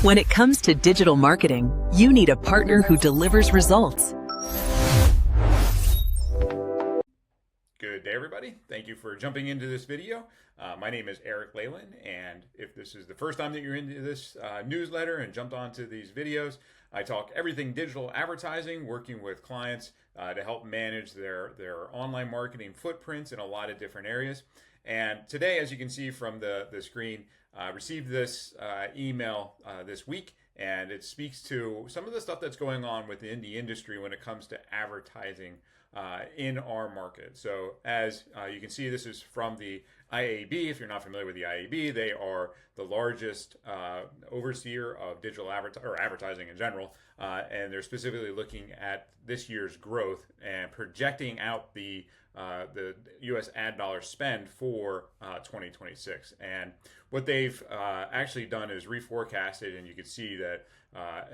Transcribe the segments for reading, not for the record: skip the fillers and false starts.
When it comes to digital marketing, you need a partner who delivers results. Good day, everybody. Thank you for jumping into this video. My name is Eric Leyland, and if this is the first time that you're into this newsletter and jumped onto these videos, I talk everything digital advertising, working with clients to help manage their online marketing footprints in a lot of different areas. And today, as you can see from the screen, I received this email this week, and it speaks to some of the stuff that's going on within the industry when it comes to advertising in our market. So as you can see, this is from the IAB. If you're not familiar with the IAB, they are the largest overseer of digital advertising in general, and they're specifically looking at this year's growth and projecting out the U.S. ad dollar spend for 2026. And what they've actually done is reforecasted, and you can see that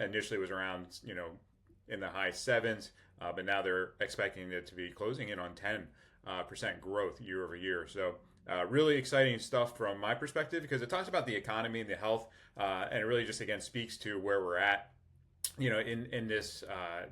initially it was around, in the high sevens, but now they're expecting it to be closing in on 10% growth year over year. So really exciting stuff from my perspective, because it talks about the economy and the health, and it really just, again, speaks to where we're at, in this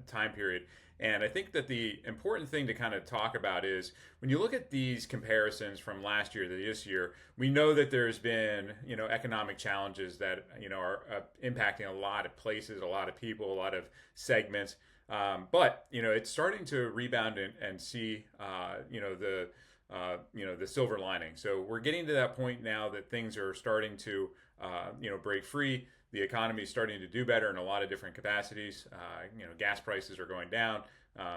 time period. And I think that the important thing to kind of talk about is when you look at these comparisons from last year to this year, we know that there's been, economic challenges that, are impacting a lot of places, a lot of people, a lot of segments. But, it's starting to rebound and see, the silver lining. So we're getting to that point now that things are starting to, break free. The economy is starting to do better in a lot of different capacities. Gas prices are going down,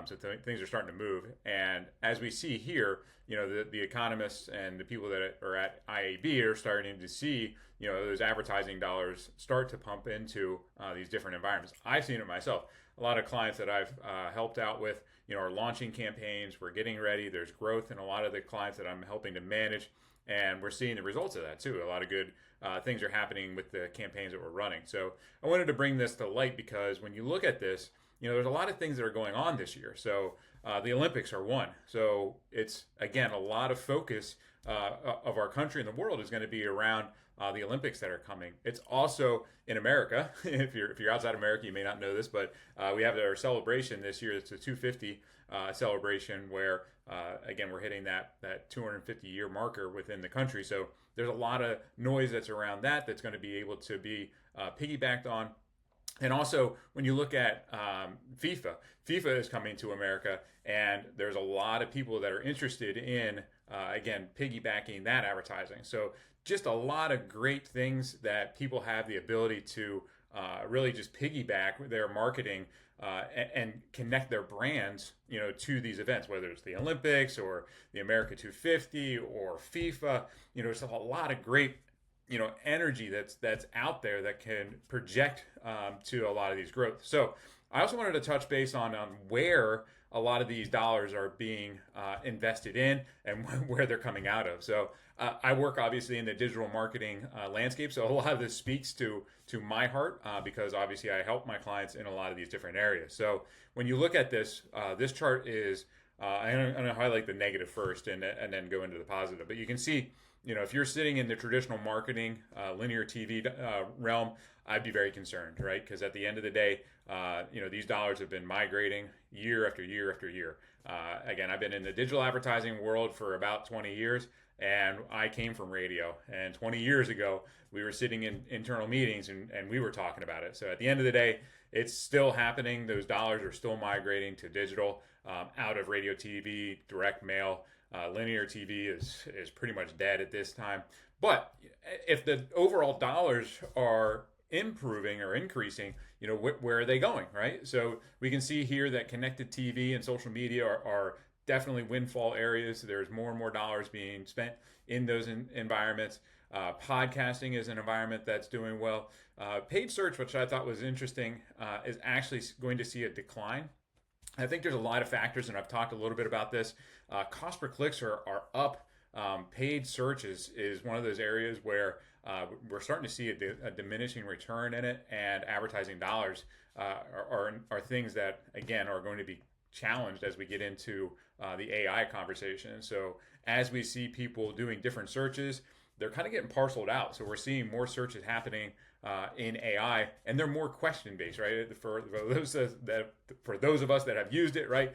so things are starting to move. And as we see here, the economists and the people that are at IAB are starting to see, those advertising dollars start to pump into these different environments. I've seen it myself. A lot of clients that I've helped out with, are launching campaigns. We're getting ready. There's growth in a lot of the clients that I'm helping to manage, and we're seeing the results of that too. A lot of good things are happening with the campaigns that we're running. So I wanted to bring this to light because when you look at this, there's a lot of things that are going on this year. So the Olympics are one. So it's, again, a lot of focus of our country and the world is going to be around the Olympics that are coming. It's also in America. If you're outside America, you may not know this, but we have our celebration this year. It's a 250 celebration where, again, we're hitting that 250-year marker within the country. So there's a lot of noise that's around that's going to be able to be piggybacked on. And also, when you look at FIFA is coming to America, and there's a lot of people that are interested in, again, piggybacking that advertising. So just a lot of great things that people have the ability to really just piggyback their marketing and connect their brands, to these events, whether it's the Olympics or the America 250 or FIFA. There's a lot of great energy that's out there that can project to a lot of these growth. So I also wanted to touch base on where a lot of these dollars are being invested in and where they're coming out of. So I work obviously in the digital marketing landscape. So a lot of this speaks to my heart because obviously I help my clients in a lot of these different areas. So when you look at this, this chart is, I'm going to highlight the negative first and then go into the positive. But you can see, if you're sitting in the traditional marketing, linear TV realm, I'd be very concerned, right? Because at the end of the day, these dollars have been migrating year after year after year. Again, I've been in the digital advertising world for about 20 years, and I came from radio. And 20 years ago, we were sitting in internal meetings and we were talking about it. So at the end of the day, it's still happening. Those dollars are still migrating to digital, out of radio, TV, direct mail. Linear TV is pretty much dead at this time. But if the overall dollars are improving or increasing, where are they going, right? So we can see here that connected TV and social media are definitely windfall areas. There's more and more dollars being spent in those environments. Podcasting is an environment that's doing well. Paid search, which I thought was interesting, is actually going to see a decline. I think there's a lot of factors, and I've talked a little bit about this. Cost per clicks are up. Paid search is one of those areas where we're starting to see a diminishing return in it, and advertising dollars are things that, again, are going to be challenged as we get into the AI conversation. So as we see people doing different searches, they're kind of getting parceled out. So we're seeing more searches happening in AI, and they're more question based, right? For those of us that have used it, right,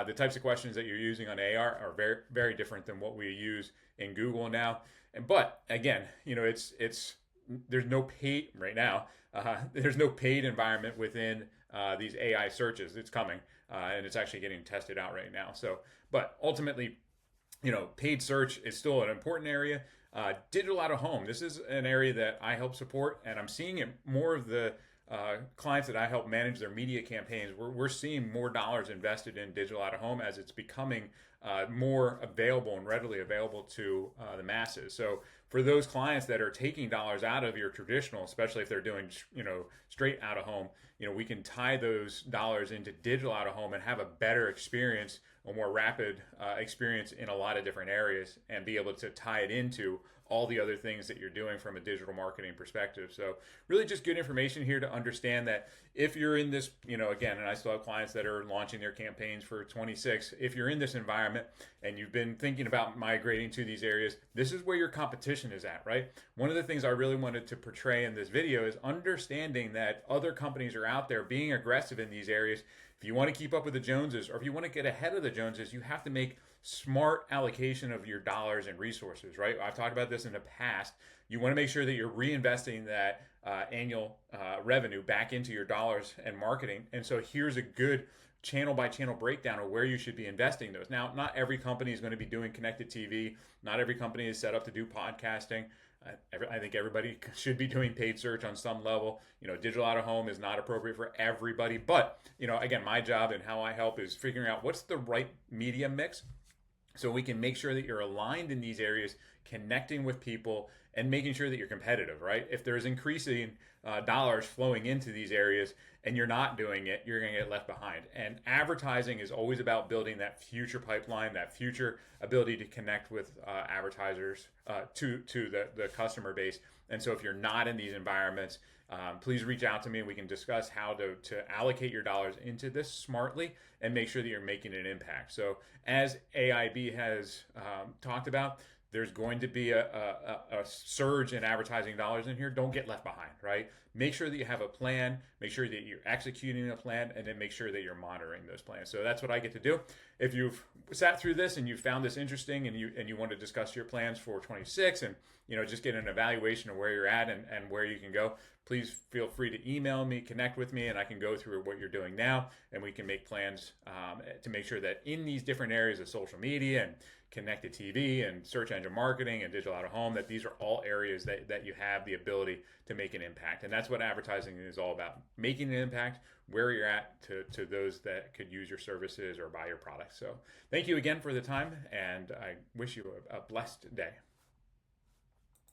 the types of questions that you're using on AI are very very different than what we use in Google now. But again, it's there's no paid right now. There's no paid environment within these AI searches. It's coming, and it's actually getting tested out right now. So, but ultimately, paid search is still an important area. Digital out of home. This is an area that I help support, and I'm seeing it more of the clients that I help manage their media campaigns. We're seeing more dollars invested in digital out of home as it's becoming more available and readily available to the masses. So for those clients that are taking dollars out of your traditional, especially if they're doing straight out of home, we can tie those dollars into digital out of home and have a better experience, a more rapid experience in a lot of different areas, and be able to tie it into all the other things that you're doing from a digital marketing perspective. So really just good information here to understand that if you're in this, again, and I still have clients that are launching their campaigns for 26, if you're in this environment and you've been thinking about migrating to these areas, this is where your competition is at, right? One of the things I really wanted to portray in this video is understanding that other companies are out there being aggressive in these areas. If you want to keep up with the Joneses, or if you want to get ahead of the Joneses, you have to make smart allocation of your dollars and resources, right? I've talked about this in the past. You want to make sure that you're reinvesting that annual revenue back into your dollars and marketing. And so here's a good channel by channel breakdown of where you should be investing those. Now, not every company is going to be doing connected TV. Not every company is set up to do podcasting. I think everybody should be doing paid search on some level. Digital out of home is not appropriate for everybody. But, again, my job and how I help is figuring out what's the right media mix, so we can make sure that you're aligned in these areas, connecting with people, and making sure that you're competitive, right? If there's increasing dollars flowing into these areas and you're not doing it, you're going to get left behind. And advertising is always about building that future pipeline, that future ability to connect with advertisers to the customer base. And so if you're not in these environments, please reach out to me and we can discuss how to allocate your dollars into this smartly and make sure that you're making an impact. So as AIB has talked about, there's going to be a surge in advertising dollars in here. Don't get left behind, right? Make sure that you have a plan, make sure that you're executing a plan, and then make sure that you're monitoring those plans. So that's what I get to do. If you've sat through this and you found this interesting and you want to discuss your plans for 26 and just get an evaluation of where you're at and where you can go, please feel free to email me, connect with me, and I can go through what you're doing now, and we can make plans to make sure that in these different areas of social media and connected TV and search engine marketing and digital out of home, that these are all areas that you have the ability to make an impact. And that's what advertising is all about, making an impact where you're at to those that could use your services or buy your products. So thank you again for the time, and I wish you a blessed day.